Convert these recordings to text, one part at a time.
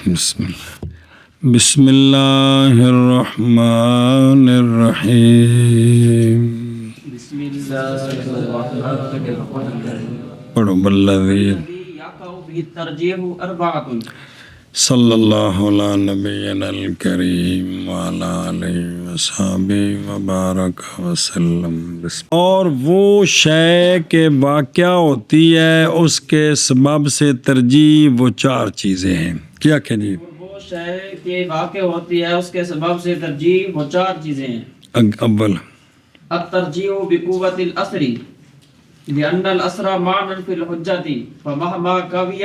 بسم اللہ الرحمن الرحیم بسم اللہ الرحمن الرحیم پڑھو بالذی یقع به الترجیح اربعۃ صلی اللہ علی نبینا الکریم وعلی آلہ وصحبہ وبارک وسلم. اور وہ شے کے واقعہ ہوتی ہے اس کے سبب سے ترجیح وہ چار چیزیں ہیں. کیا کہ جی وہ شے کے واقع ہوتی ہے اس کے سبب سے ترجیح وہ چار چیزیں ہیں. اول الترجیح بقوت الاثر لأن الاثر معنى في الحجة فمهما قوي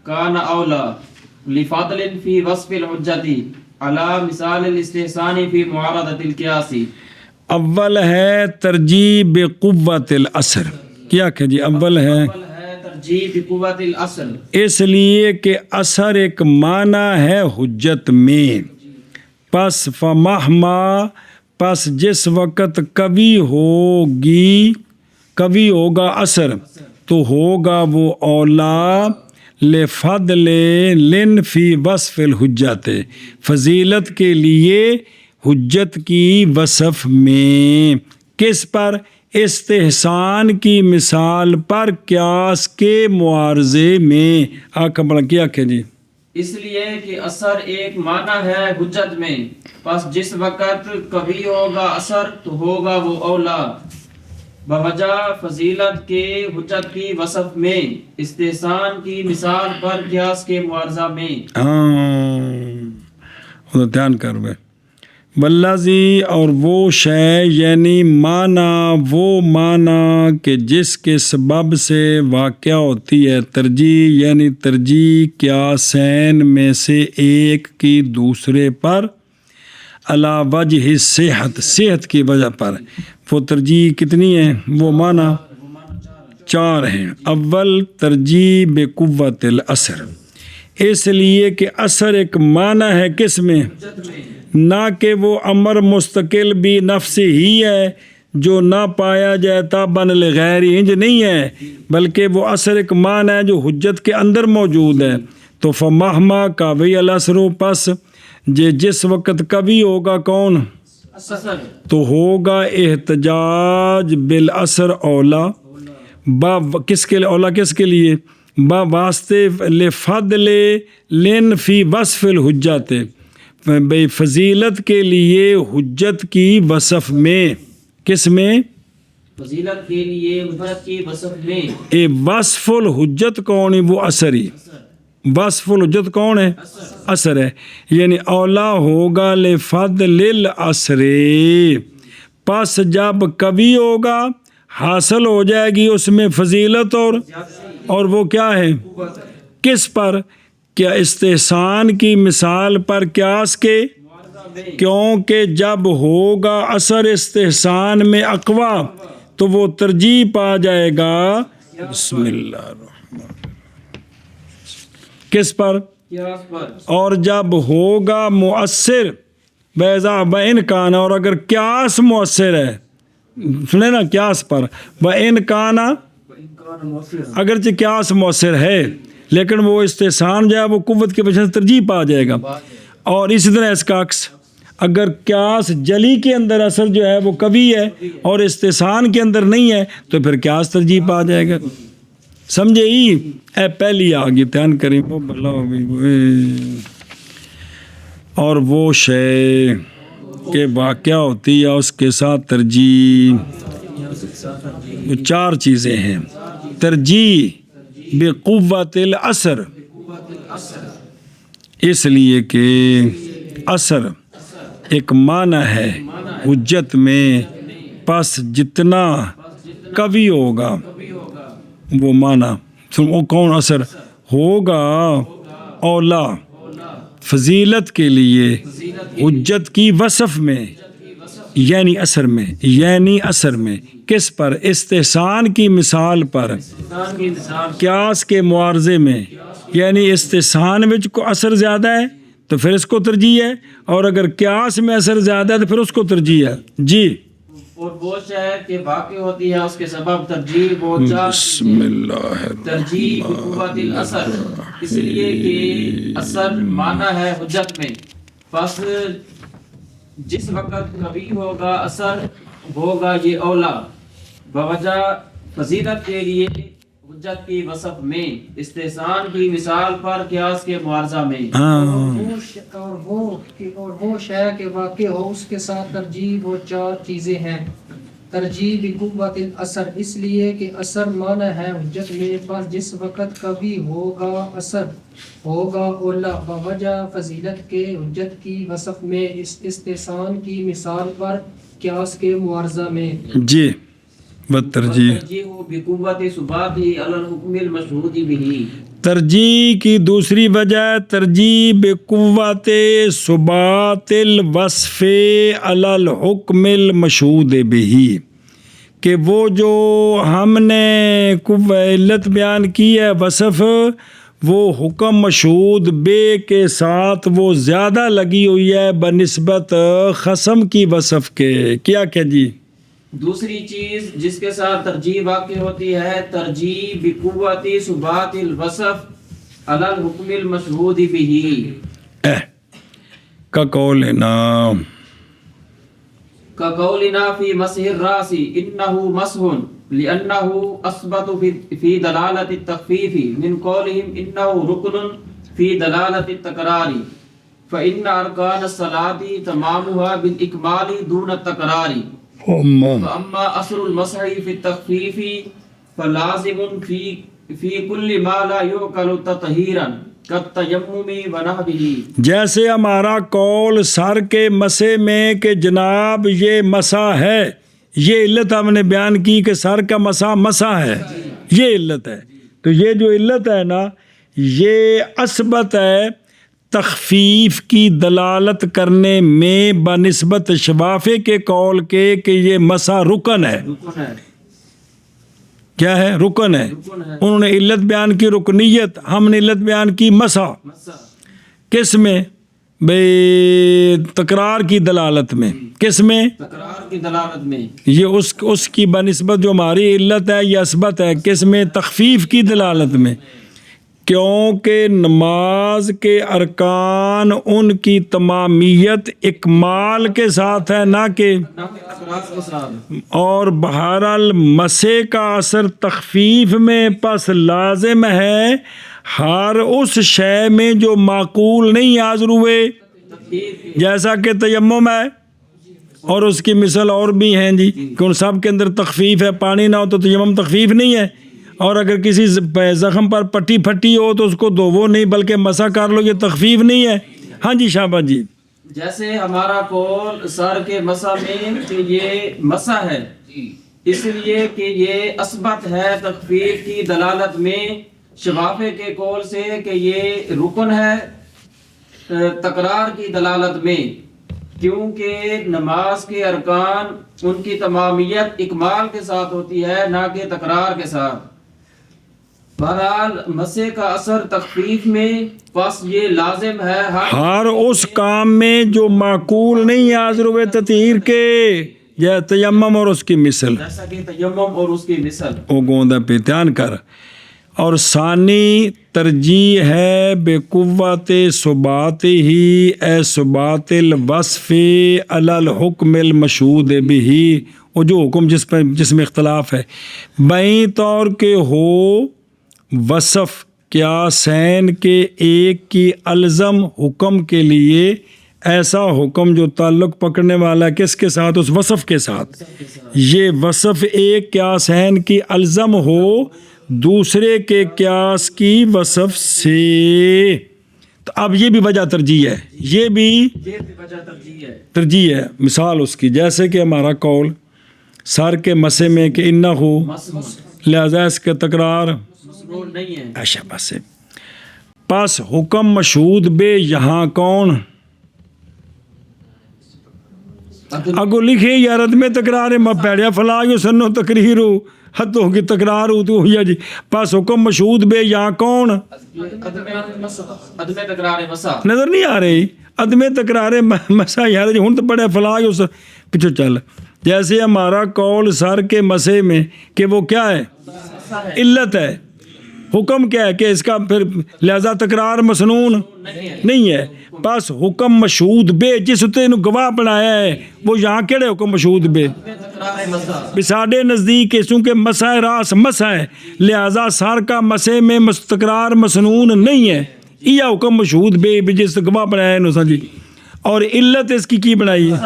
كان أولى لفضل في وصف الحجة على مثال الاستحسان في معارضة القياس. اول ہے ترجیح بقوت الاثر. کیا کہ جی اول ہے ترجیح بقوت الاثر، اس لیے کہ اثر ایک معنی ہے حجت میں. پس فمہما پس جس وقت کبھی ہوگا اثر تو ہوگا وہ اولا لفضل لن فی وصف الحجت، فضیلت کے لیے حجت کی وصف میں. کس پر؟ استحسان کی مثال پر قیاس کے معارضے میں. آقا بڑا کیا کہ جی اس لیے کہ اثر ایک معنی ہے حجت میں، پس جس وقت کبھی ہوگا اثر تو ہوگا وہ اولا بوجہ فضیلت کے حجت کی وصف میں، استحسان کی مثال پر قیاس کے معارضہ میں. دھیان کر بے والذی اور وہ شے یعنی معنی وہ معنی کہ جس کے سبب سے واقع ہوتی ہے ترجیح، یعنی ترجیح قیاسین میں سے ایک کی دوسرے پر علی وجہ صحت کی وجہ پر. وہ ترجیح کتنی ہیں؟ وہ معنی چار ہیں. اول ترجیح بقوت الاثر، اس لیے کہ اثر ایک معنی ہے کس میں؟ نہ کہ وہ امر مستقل بھی نفس ہی ہے جو نہ پایا جائے تابن لغیر انج نہیں ہے، بلکہ وہ اثر ایک معنی ہے جو حجت کے اندر موجود ہے. تو فمہما قوی الاثر، پس جس وقت کبھی ہوگا کون تو ہوگا احتجاج بالاثر اولا کس کے لیے؟ اولا کس کے لیے؟ با واسطے لفضل لن فی وصف الحجت، بے فضیلت کے لیے حجت کی وصف میں. کس میں؟ فضیلت کے لیے حجت کی وصف میں. اے وصف الحجت کون ہے؟ وہ اثر ہی. وصف الحجت کون ہے؟ اثر ہے. یعنی اولا ہوگا لفضل الاثر، پس جب کبھی ہوگا حاصل ہو جائے گی اس میں فضیلت اور وہ کیا ہے؟ کس پر؟ کیا استحسان کی مثال پر قیاس کے، کیونکہ جب ہوگا اثر استحسان میں اقوا تو وہ ترجیح پا جائے گا. بسم اللہ الرحمن کس پر؟ اور جب ہوگا مؤثر بیضا بین کان، اور اگر قیاس مؤثر ہے، سنے نا قیاس پر بین کان، اگرچہ قیاس مؤثر ہے لیکن وہ استحسان جو ہے وہ قوت کی وجہ سے ترجیح پا جائے گا. اور اسی طرح اس کا عکس، اگر قیاس جلی کے اندر اثر جو ہے وہ کبھی ہے اور استحسان کے اندر نہیں ہے تو پھر قیاس ترجیح پا جائے گا. سمجھے ہی؟ اے پہلی آگے دھیان کریں. اور وہ شے کے واقعہ ہوتی ہے اس کے ساتھ ترجیح چار چیزیں ہیں. ترجیح بقوت الاثر، اس لیے کہ اثر ایک معنی ہے حجت میں، پس جتنا کبھی ہوگا وہ معنی وہ کون اثر ہوگا اولا فضیلت کے لیے حجت کی وصف میں، یعنی اثر میں کس پر؟ استحسان کی مثال پر قیاس کے معارضے میں. یعنی استحسان میں کو اثر زیادہ ہے تو پھر اس کو ترجیح ہے، اور اگر قیاس میں اثر زیادہ ہے تو پھر اس کو ترجیح ہے. جی اور وہ شے کہ واقع ہوتی ہے اس کے سبب ترجیح وہ چار بسم اللہ ترجیح بقوت الاثر، اس لیے کہ اثر معنی ہے حجت میں، پس جس وقت کبھی ہوگا اثر ہوگا یہ اولا بوجہ فضیلت کے لیے حجت کی وصف میں، استحسان کی مثال پر قیاس کے معارضہ میں، اور وہ شے کہ واقع ہو اس کے ساتھ ترجیح وہ چار چیزیں ہیں۔ ترجیح بقوت الاثر، اس لیے کہ اثر معنی ہے حجت میں، پس جس وقت کبھی ہوگا اثر ہوگا اولا بوجہ فضیلت کے حجت کی وصف میں، استحسان کی مثال پر قیاس کے معارضہ میں۔ جی والترجیح بقوت ثباتی علی الحکم المشہود بھی، ترجیح کی دوسری وجہ ترجیح بقوت ثبات الوصف علی الحکم المشہود بہ، کہ وہ جو ہم نے علت بیان کی ہے وصف، وہ حکم مشہود بے کے ساتھ وہ زیادہ لگی ہوئی ہے بنسبت خصم کی وصف کے۔ کیا جی؟ دوسری چیز جس کے ساتھ ترجیح واقع ہوتی ہے ترجیح بقوت ثبات الوصف علی الحکم المشہود بھی، كقولنا في مسح الراس انه مسح لانه اثبت في دلالة التخفيف من قولهم انه ركن في دلالة التكرار، فان اركان الصلاة تمامها بالاكمال دون التكرار، فاما اثر المسح في التخفيف فلازم في كل ما لا يعقل تطهيرا كالتيمم ونحوه، جیسے ہمارا قول سر کے مسے میں کہ جناب یہ مسح ہے، یہ علت ہم نے بیان کی کہ سر کا مسح ہے، یہ علت ہے، تو یہ جو علت ہے نا یہ اثبت ہے تخفیف کی دلالت کرنے میں بنسبت شفافے کے قول کے کہ یہ مسح رکن ہے۔ کیا ہے؟ رکن ہے۔ انہوں نے علت بیان کی رکنیت، ہم نے علت بیان کی مسح۔ کس میں؟ بے تکرار کی دلالت میں۔ کس میں؟ تکرار کی دلالت میں۔ یہ اس کی بنسبت جو ہماری علت ہے یہ اثبت ہے، کس میں؟ تخفیف کی دلالت میں، کیونکہ نماز کے ارکان ان کی تمامیت اکمال کے ساتھ ہے، نہ کہ اور بہرحال مسح کا اثر تخفیف میں، پس لازم ہے ہر اس شے میں جو معقول نہیں حاضر ہوئے، جیسا کہ تیمم ہے، اور اس کی مثال اور بھی ہیں جی کہ ان سب کے اندر تخفیف ہے، پانی نہ ہو تو تیمم تخفیف نہیں ہے، اور اگر کسی زخم پر پٹی پھٹی ہو تو اس کو دھوو نہیں بلکہ مسح کر لو، یہ تخفیف نہیں ہے۔ ہاں جی شاباش جی۔ جیسے ہمارا قول سر کے مسح میں کہ یہ مسح ہے، اس لیے کہ یہ اثبت ہے تخفیف کی دلالت میں شفافے کے قول سے کہ یہ رکن ہے تکرار کی دلالت میں، کیونکہ نماز کے ارکان ان کی تمامیت اکمال کے ساتھ ہوتی ہے نہ کہ تکرار کے ساتھ۔ بہرحال مسح کا اثر تخفیف میں، پس یہ لازم ہے ہر اس کام میں جو معقول نہیں حاضر ہوئے تطہیر کے، یا تیمم اور اس کی مثل، جیسا کہ تیمم اور اس کی مثل۔ او گوندا پہ دھیان کر۔ اور ثانی ترجیح ہے بقوت ثبات ہی اے ثبات الوصف علی الحکم المشہود بہ، وہ جو حکم جس میں اختلاف ہے، بائیں طور کے ہو وصف قیاسین کے ایک کی الزم حکم کے لیے، ایسا حکم جو تعلق پکڑنے والا کس کے ساتھ؟ اس وصف کے ساتھ۔ یہ وصف ایک قیاسین کی الزم ہو دوسرے کے قیاس کی وصف سے، تو اب یہ بھی وجہ ترجیح ہے، یہ بھی وجہ ترجیح ہے۔ مثال اس کی جیسے کہ ہمارا قول سر کے مسے میں کہ انہو، لہذا اس کے تکرار نہیں ہے۔ ایشا بس پس حکم مشہود بے یہاں کون؟ اگو لکھے یارت میں تکرار ہے، پیڑیا فلا یو سنو تقریر ہو، حتوں کی تکرار ہو تو ہوئی جی۔ پس حکم مشہود بے یہاں کون؟ عدم تکرار مسح نظر نہیں آ رہی؟ عدم تکرار مسح یار جی ہوں تو پڑھے فلا یو پیچھو چل، جیسے ہمارا قول سر کے مسے میں کہ وہ کیا ہے؟ علت ہے. حکم کیا ہے کہ اس کا پھر لہذا تکرار مسنون نہیں ہے. بس حکم مشہود بے جس تے گواہ بنایا ہے وہ یہاں کہڑے حکم مشہود بے بھی ساڈے نزدیک چونکہ مسا راس مسا ہے لہذا سر کا مسے میں تکرار مسنون نہیں ہے. یہ حکم مشہود بے بھی جس گواہ بنایا ہے نو جی. اور علت اس کی بنائی ہے.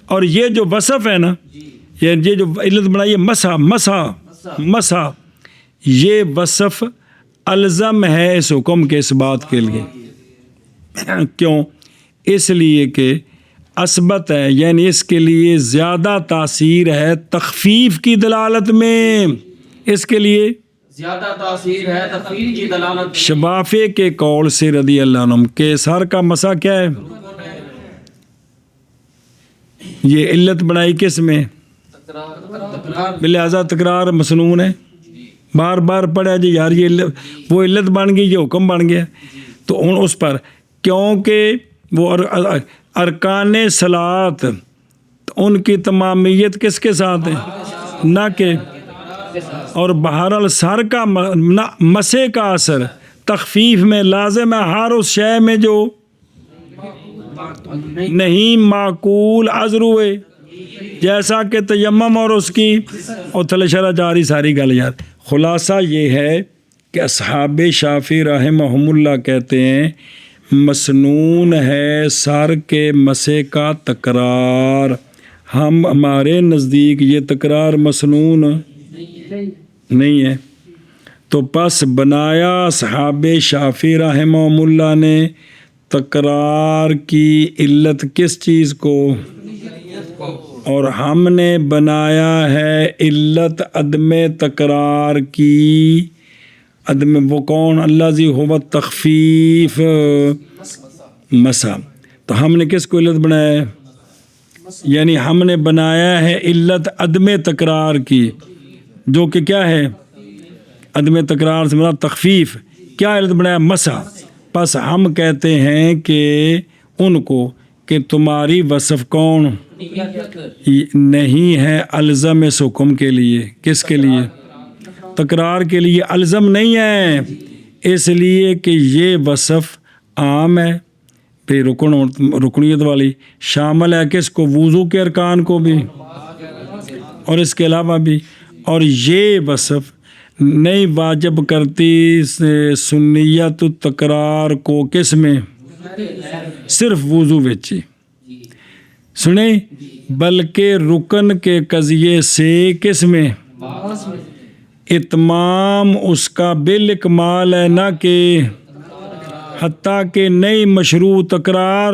اور یہ جو وصف ہے نا یہ جو علت بنائی ہے مسا مسا مسا یہ وصف الزم ہے اس حکم کے اس بات کے لیے. کیوں؟ اس لیے کہ اثبت ہے یعنی اس کے لیے زیادہ تاثیر ہے تخفیف کی دلالت میں. اس کے لیے زیادہ تاثیر ہے تخفیف کی دلالت. شفافے کے قول سے رضی اللہ عنہ کہ سر کا مسا کیا ہے؟ یہ علت بنائی کس میں؟ لہذا تکرار مسنون ہے. بار بار پڑھا جی یار یہ وہ علت بن گئی یہ حکم بن گیا. تو اس پر کیونکہ وہ ارکان صلاۃ ان کی تمامیت کس کے ساتھ ہے؟ نہ کہ اور بہرحال سر کا مسے کا اثر تخفیف میں لازم ہے ہر اس شے میں جو نہیں معقول عذرو ہے جیسا کہ تیمم اور اس کی اور تھلے شرح جاری ساری گل. یار خلاصہ یہ ہے کہ اصحاب شافعی رحمہم اللہ کہتے ہیں مسنون ہے سر کے مسے کا تکرار. ہمارے نزدیک یہ تکرار مسنون نہیں ہے. تو پس بنایا اصحاب شافعی رحمہم اللہ نے تکرار کی علت کس چیز کو اور ہم نے بنایا ہے علت عدم تکرار کی. عدم وہ کون؟ اللہ ذی ہو تخفیف مسا. تو ہم نے کس کو علت بنایا ہے؟ یعنی ہم نے بنایا ہے علت عدم تکرار کی جو کہ کیا ہے؟ عدم تکرار سے مراد تخفیف. کیا علت بنایا؟ مسا. پس ہم کہتے ہیں کہ ان کو کہ تمہاری وصف کون نہیں ہے الزم اس حکم کے لیے. کس کے لیے؟ تکرار کے لیے الزم نہیں ہے اس لیے کہ یہ وصف عام ہے پہ رکنیت والی شامل ہے کس کو؟ وضو کے ارکان کو بھی اور اس کے علاوہ بھی. اور یہ وصف نہیں واجب کرتی سنیت تکرار کو کس میں؟ صرف وضو وچ سنیں بلکہ رکن کے قضیے سے کس میں؟ اتمام اس کا بالاکمال ہے نہ کہ حتیٰ کہ نئی مشروع تکرار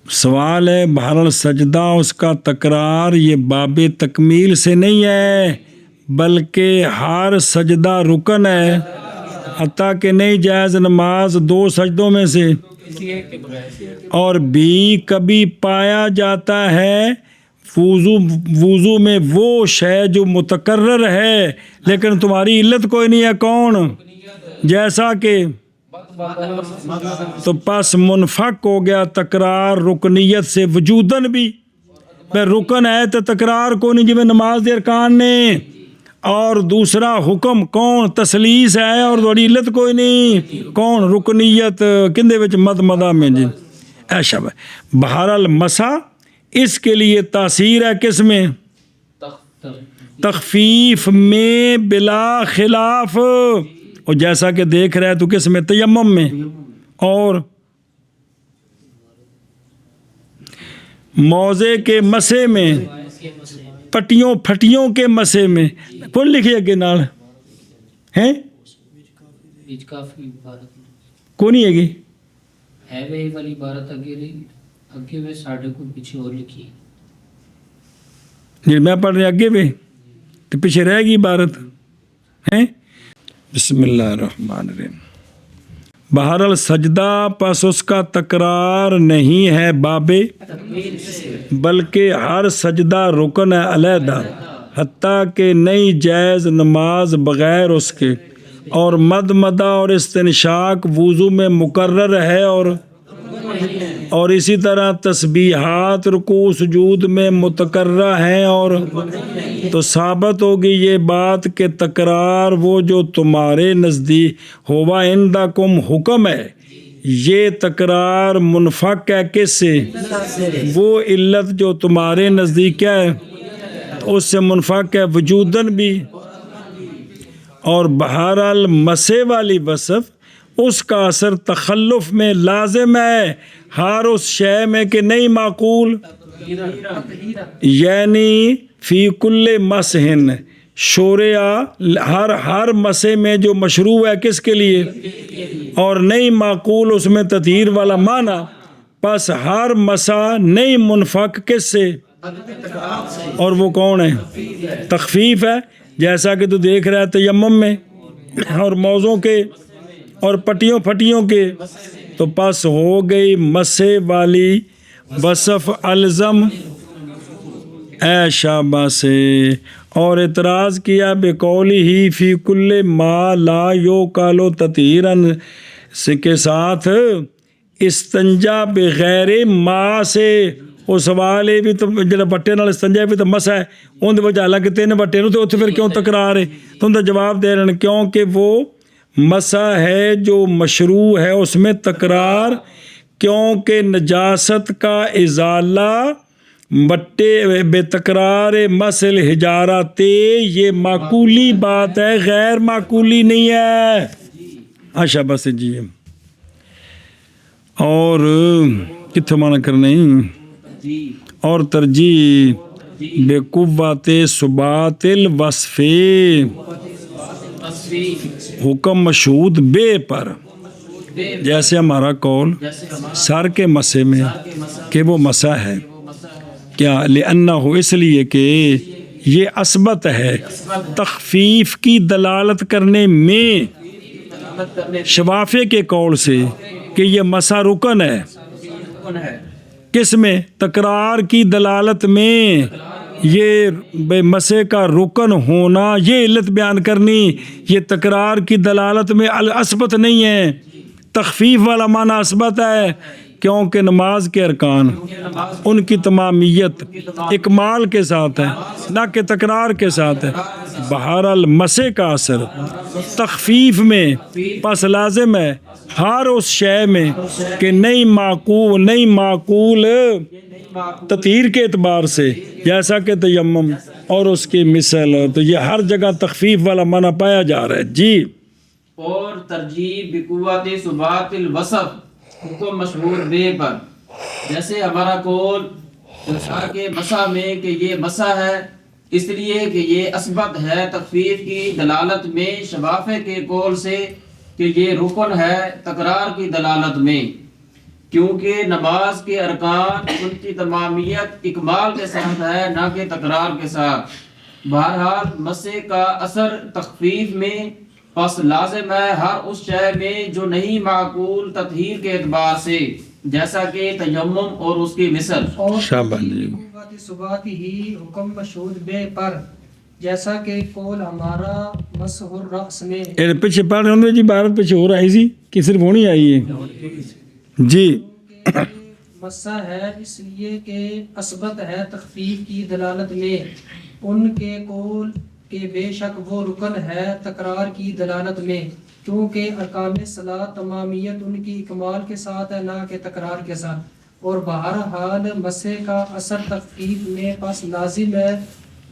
سوال ہے. بہرحال سجدہ اس کا تکرار یہ باب تکمیل سے نہیں ہے بلکہ ہر سجدہ رکن ہے حتیٰ کہ نہیں جائز نماز دو سجدوں میں سے اور بھی کبھی پایا جاتا ہے وضو میں وہ شے جو متکرر ہے لیکن تمہاری علت کوئی نہیں ہے. کون؟ جیسا کہ تو پس منفق ہو گیا تکرار رکنیت سے وجوداً بھی. رکن ہے تو تکرار کو نہیں جی نماز دے ارکان نے. اور دوسرا حکم کون؟ تسلیس ہے اور تھوڑی علت کوئی نہیں. کون؟ رکنیت کندے وچ مدہ میں جی ایشا. بہرحال مسا اس کے لیے تاثیر ہے کس میں؟ تخفیف میں بلا خلاف. اور جیسا کہ دیکھ رہے تو کس میں؟ تیمم میں اور موضع کے مسے میں پٹیوں پھٹیوں کے مسے میں. کون لکھے اگے نال ہیں کون ہی ہے گی ہے وہی والی عبارت اگے میں ساڑھے کو پیچھے اور لکھی جی میں پڑھ رہا اگے بھی تو پیچھے رہ گی عبارت ہیں. بسم اللہ الرحمن الرحیم. بہرحال سجدہ پس اس کا تکرار نہیں ہے بابے بلکہ ہر سجدہ رکن ہے علیحدہ حتیٰ کہ نہیں جائز نماز بغیر اس کے. اور مدہ اور استنشاق وضو میں مقرر ہے اور اور اسی طرح تسبیحات رکوع سجود میں متکررہ ہیں، اور تو ثابت ہوگی یہ بات کہ تکرار وہ جو تمہارے نزدیک ہوا عندکم حکم ہے، یہ تکرار منفک ہے کس سے؟ وہ علت جو تمہارے نزدیک کیا ہے اس سے منفک ہے وجوداً بھی، اور بہرحال مسے والی وصف اس کا اثر تخلف میں لازم ہے ہر اس شے میں کہ نہیں معقول، یعنی فی کل مسحن شورع ہر مسے میں جو مشروع ہے کس کے لیے، اور نہیں معقول اس میں تطہیر والا معنی، پس ہر مسا نہیں منفک کس سے، اور وہ کون ہے؟ تخفیف ہے، جیسا کہ تو دیکھ رہا ہے تیمم میں اور موضوع کے اور پٹیوں پھٹیوں کے، تو پس ہو گئی مسے والی وصف الزم اے شابہ سے، اور اعتراض کیا بقولی ہی فی کل ما لا یوکالو تطہیرن سے کے ساتھ استنجا بغیر ما سے، وہ سوال ہے بھی تو جڑا بٹے نال استنجا بھی تو مسا ہے ان وجہ حالانکہ تین بٹے نو تو اتنے پھر کیوں تکرار ہے، تم تو جواب دے رہے ہیں کیونکہ وہ مسا ہے جو مشروع ہے اس میں تکرار، کیونکہ نجاست کا ازالہ بٹے بے تکرار مسل حجارات یہ معقولی بات ہے، غیر معقولی نہیں ہے۔ اچھا بس جی، اور کتنے معنی کرنے اور ترجیح بے قوت ثبات الوصف حکم مشہود بے پر، جیسے ہمارا قول سر کے مسے میں کہ وہ مسا ہے، کیا لأنہ اس لیے کہ یہ اثبت ہے تخفیف کی دلالت کرنے میں شوافے کے قول سے کہ یہ مسا رکن ہے، کس میں؟ تکرار کی دلالت میں، یہ بے مسے کا رکن ہونا یہ علت بیان کرنی، یہ تکرار کی دلالت میں اثبت نہیں ہے، تخفیف والا معنی اثبت ہے، کیونکہ نماز کے ارکان ان کی تمامیت اکمال کے ساتھ ہے نہ کہ تکرار کے ساتھ ہے، بہرحال مسے کا اثر تخفیف میں پس لازم ہے ہر اس شے میں کہ نہیں معقول تطہیر کے اعتبار سے، جیسا کہ تیمم اور اس کی مثل، تو یہ ہر جگہ تخفیف والا معنی پایا جا رہا ہے جی۔ اور ترجیح بقوت ثبات الوصف حکم مشہور بے پر، جیسے ہمارا قول سر کے مسا میں کہ یہ مسا ہے اس لیے کہ یہ اثبت ہے تخفیف کی دلالت میں، شوافے کے قول سے کہ یہ رکن ہے تکرار کی دلالت میں، کیونکہ نماز کے ارکان ان کی تمامیت اکمال کے ساتھ ہے نہ کہ تکرار کے ساتھ، بہرحال مسے کا اثر تخفیف میں پس لازم ہے ہر اس شے میں جو نہیں معقول تطہیر کے اعتبار سے، جیسا کہ تیمم اور اس کی مثل، اور قوت ثبات ہی حکم مشہود بے پر، جیسا کہ قول ہمارا مسح الرأس میں پیچھے پڑھ رہے ہوں جی، بھارت پیچھے ہو رہی سی کہ صرف ہونی آئی ہے جی۔ مسا ہے اس لیے کہ اثبت ہے تخفیف کی دلالت میں، ان کے قول کہ بے شک وہ رکن ہے تکرار کی دلالت میں، کیونکہ ارکان صلاۃ تمامیت ان کی اکمال کے ساتھ ہے نہ کہ تکرار کے ساتھ، اور بہرحال مسے کا اثر تخفیف میں پس لازم ہے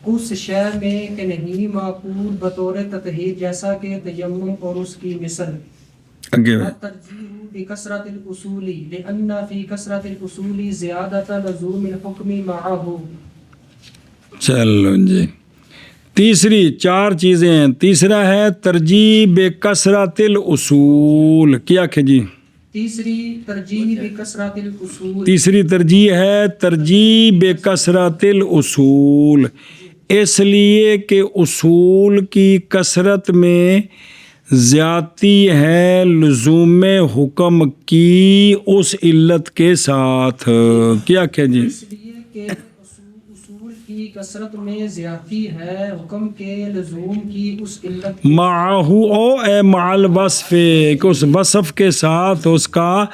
اس شے میں کہ نہیں معقول بطور تطہیر، جیسا کہ تیمم اور اس کی مثل۔ ترجیح بکثرت الاصول لأن فی کثرت الاصول زیادۃ لزوم الحکم معه۔ چلو جی، تیسری 4 چیزیں ہیں، تیسرا ہے ترجیح بکثرت الاصول، کیا کہ جی تیسری ترجیح بکثرت الاصول، تیسری ترجیح ہے ترجیح بکثرت الاصول، اس لیے کہ اصول کی کثرت میں زیادتی ہے لزوم حکم کی اس علت کے ساتھ، کیا کہ جی اس لیے کہ اصول کی کثرت میں زیادتی ہے حکم کے لزوم کی اس علت معہو او اے مع الوصف، کہ اس وصف کے ساتھ اس کا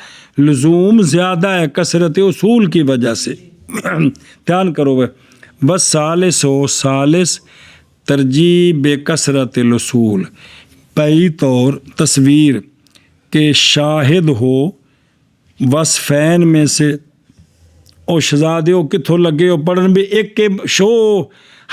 لزوم زیادہ ہے کثرت اصول کی وجہ سے. دھیان کرو بس ثالث ہو ثالث ترجیح بے کثرت الاصول. پہلی طور تصویر کہ شاہد ہو وصفین میں سے او شہزادے ہو کتھوں لگے ہو پڑھن بھی ایک کے شو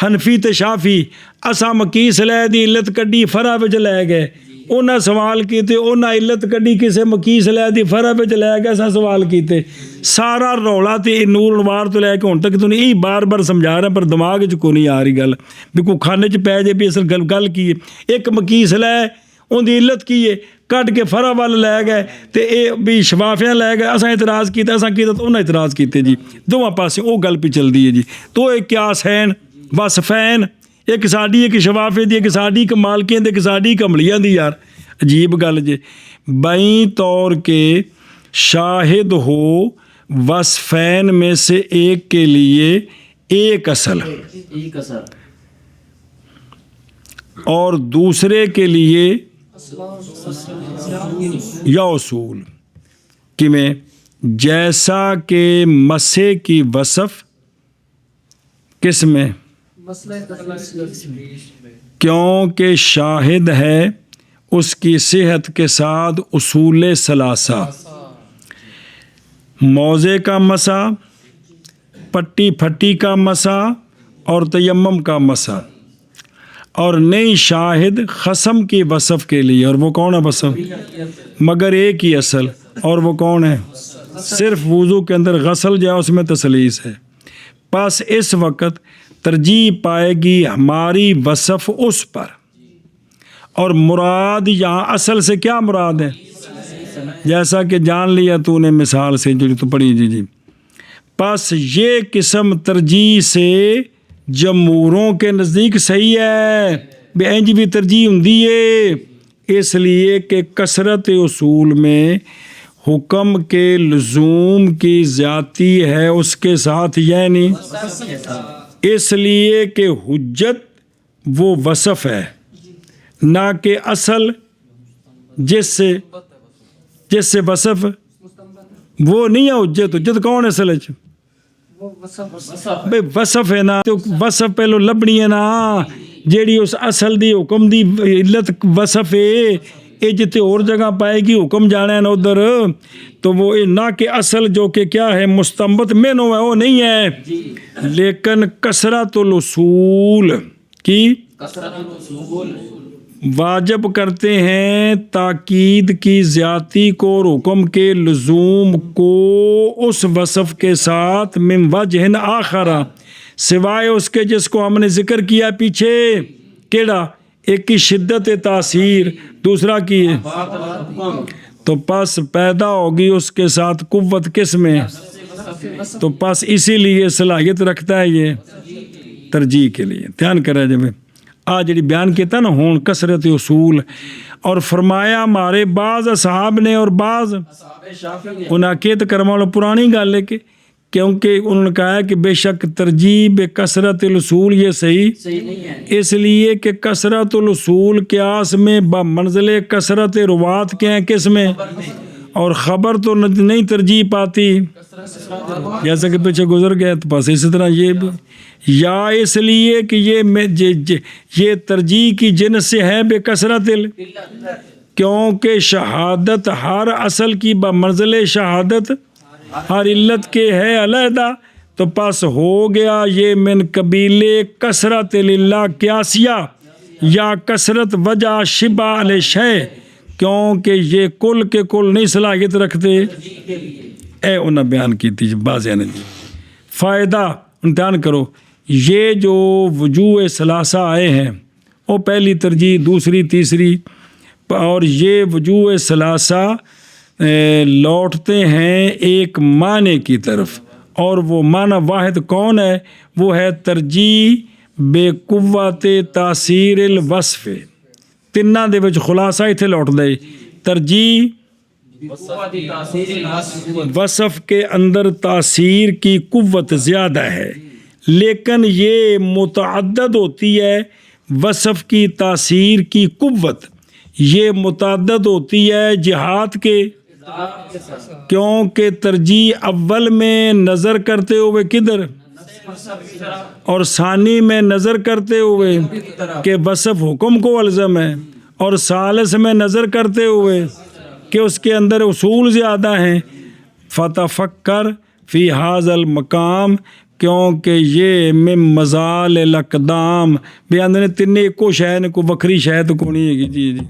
حنفی تے شافی اساں مکیس لے دی علت کڈی فرع وچ لے گئے انہاں سوال کیتے انہاں علت کڈی کسے مکیس لے دی فرع وچ لے گئے اساں سوال کیتے سارا رولا تے نور انوار تو لے کے ہن تک تو نہیں بار بار سمجھا رہا پر دماغ وچ کوئی نہیں آ رہی گل بھی کوئی کھانے چ پے جے بھی اصل گل کی ہے ایک مکیس لے ان دی علت کی ہے کٹ کے فرع وال لے گئے تے اے بھی شفافیاں لے گئے اساں اعتراض کیتا اساں کیتا تو انہاں اعتراض کیتے جی دوواں پاسے او گل پہ چلدی ہے جی تو ایک قیاس ہیں وصفین ایک ساڈی ایک شفافے دی ایک ساڈی ایک مالکیاں دی ایک ساڈی کملیاں دی یار عجیب گل جی بائیں طور کے شاہد ہو وصفین میں سے ایک کے لیے ایک اصل ایک اثر اور دوسرے کے لیے یا اصول کہ میں جیسا کہ مسے کی وصف کس میں کیونکہ شاہد ہے اس کی صحت کے ساتھ اصول ثلاثہ موضع کا مسا پٹی پھٹی کا مسا اور تیمم کا مسا اور نئی شاہد خصم کی وصف کے لیے اور وہ کون ہے وصف مگر ایک ہی اصل اور وہ کون ہے صرف وضو کے اندر غسل جو ہے اس میں تسلیس ہے پس اس وقت ترجیح پائے گی ہماری وصف اس پر اور مراد یہاں اصل سے کیا مراد ہے جیسا کہ جان لیا تو نے مثال سے جو تو پڑھی جی پس یہ قسم ترجیح سے جمہوروں کے نزدیک صحیح ہے بے انج بھی ترجیح ہوندی ہے اس لیے کہ کثرت اصول میں حکم کے لزوم کی زیادتی ہے اس کے ساتھ یعنی اس لیے کہ حجت وہ وصف ہے نہ کہ اصل جس سے وصف وہ نہیں ہے حجت حجت کون ہے اصل بے وصف ہے نا تو وصف پہلو لبنی ہے نا جیڑی اس اصل دی حکم دی علت وصف ہے یہ جتے اور جگہ پائے گی حکم جانا ہے نا ادھر تو وہ نہ کہ اصل جو کہ کیا ہے مستنبت مینو ہے وہ نہیں ہے لیکن کثرت الاصول کی واجب کرتے ہیں تاکید کی زیادتی کو اور حکم کے لزوم کو اس وصف کے ساتھ من وجہ آخر سوائے اس کے جس کو ہم نے ذکر کیا پیچھے کیڑا ایک کی شدت تاثیر دوسرا کی ہے تو پس پیدا ہوگی اس کے ساتھ قوت کس میں تو پس اسی لیے صلاحیت رکھتا ہے یہ ترجیح کے لیے دھیان کرے جب آج جڑی بیان کیتا نا ہون کثرت اصول اور فرمایا ہمارے بعض اصحاب نے اور بعض انہاں کیت کرما والا پرانی گل ہے کہ کیونکہ انہوں نے کہا ہے کہ بے شک ترجیح بے کثرت الاصول یہ صحیح نہیں ہے اس لیے کہ کثرت الاصول قیاس میں بمنزل کثرت روات کے ہیں کس میں اور خبر تو نہیں ترجیح پاتی جیسا کہ پیچھے گزر گیا تو بس اسی طرح یہ بھی یا اس لیے کہ یہ ترجیح کی جنس سے ہے بے کثرت کیونکہ شہادت ہر اصل کی بمنزل شہادت ہر علت کے ہے علیحدہ تو پس ہو گیا یہ من قبیلے کثرت للہ قیاسیہ یا کثرت وجہ شبہ علیہ شے کیونکہ یہ کل کے کل نہیں صلاحیت رکھتے اے انہاں بیان کی تھی بازیاں نے جی فائدہ امتحان کرو یہ جو وجوہ ثلاثہ آئے ہیں وہ پہلی ترجیح دوسری تیسری اور یہ وجوہ ثلاثہ لوٹتے ہیں ایک معنی کی طرف اور وہ معنی واحد کون ہے وہ ہے ترجیح بے قوت تاثیر الوصف تناں دے وچ خلاصہ ایتھے لوٹ دے ترجیح وصف کے اندر تاثیر کی قوت زیادہ ہے لیکن یہ متعدد ہوتی ہے وصف کی تاثیر کی قوت یہ متعدد ہوتی ہے جہات کے کیونکہ ترجیح اول میں نظر کرتے ہوئے کدھر اور ثانی میں نظر کرتے ہوئے کہ وصف حکم کو الزم ہے، اور ثالث میں نظر کرتے ہوئے کہ اس کے اندر اصول زیادہ ہیں۔ فتفکر فی ھذا المقام، کیونکہ یہ من مزال الاقدام بیان نے تین ایکو شے نے کوئی وکری شے تو کونی ہے جی جی